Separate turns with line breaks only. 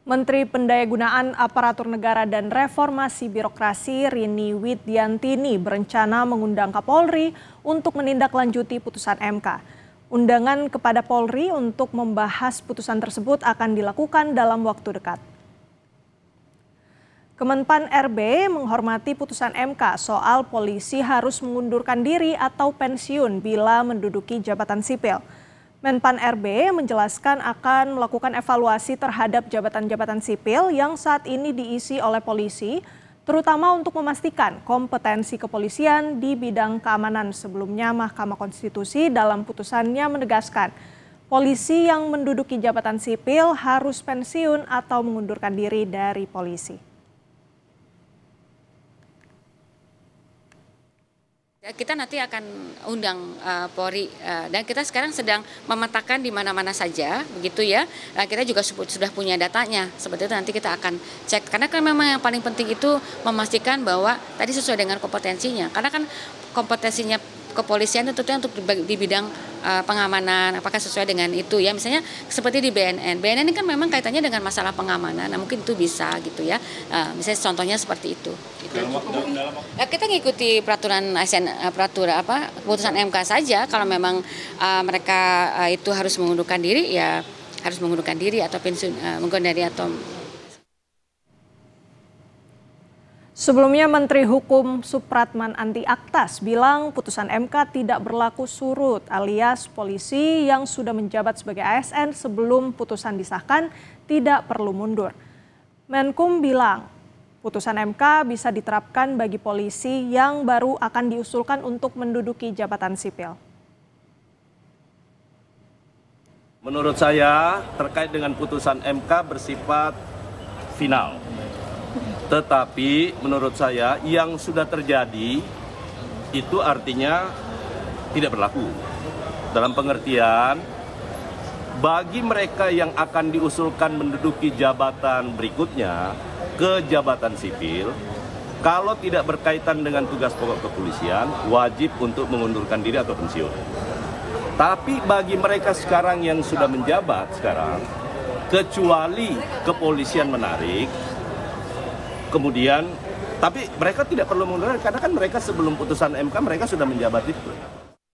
Menteri Pendayagunaan Aparatur Negara dan Reformasi Birokrasi Rini Widiantini berencana mengundang Kapolri untuk menindaklanjuti putusan MK. Undangan kepada Polri untuk membahas putusan tersebut akan dilakukan dalam waktu dekat. Kemenpan RB menghormati putusan MK soal polisi harus mengundurkan diri atau pensiun bila menduduki jabatan sipil. Menpan RB menjelaskan akan melakukan evaluasi terhadap jabatan-jabatan sipil yang saat ini diisi oleh polisi, terutama untuk memastikan kompetensi kepolisian di bidang keamanan. Sebelumnya Mahkamah Konstitusi dalam putusannya menegaskan, polisi yang menduduki jabatan sipil harus pensiun atau mengundurkan diri dari polisi.
Kita nanti akan undang Polri dan kita sekarang sedang memetakan di mana-mana saja, begitu ya. Kita juga sudah punya datanya, seperti itu nanti kita akan cek. Karena kan memang yang paling penting itu memastikan bahwa tadi sesuai dengan kompetensinya. Karena kan kompetensinya kepolisian itu tentunya untuk di bidang pengamanan, apakah sesuai dengan itu ya. Misalnya seperti di BNN ini kan memang kaitannya dengan masalah pengamanan, nah mungkin itu bisa gitu ya. Misalnya contohnya seperti itu. Kita ngikuti peraturan keputusan MK saja. Kalau memang mereka itu harus mengundurkan diri, ya harus mengundurkan diri atau pensiun, mengundurkan diri atau.
Sebelumnya Menteri Hukum Supratman Andi Aktas bilang putusan MK tidak berlaku surut, alias polisi yang sudah menjabat sebagai ASN sebelum putusan disahkan tidak perlu mundur. Menkum bilang putusan MK bisa diterapkan bagi polisi yang baru akan diusulkan untuk menduduki jabatan sipil.
Menurut saya terkait dengan putusan MK bersifat final. Tetapi menurut saya yang sudah terjadi itu artinya tidak berlaku. Dalam pengertian bagi mereka yang akan diusulkan menduduki jabatan berikutnya ke jabatan sipil, kalau tidak berkaitan dengan tugas pokok kepolisian, wajib untuk mengundurkan diri atau pensiun. Tapi bagi mereka sekarang yang sudah menjabat sekarang, kecuali kepolisian menarik, kemudian, tapi mereka tidak perlu mengundurkan karena kan mereka sebelum putusan MK mereka sudah menjabat itu.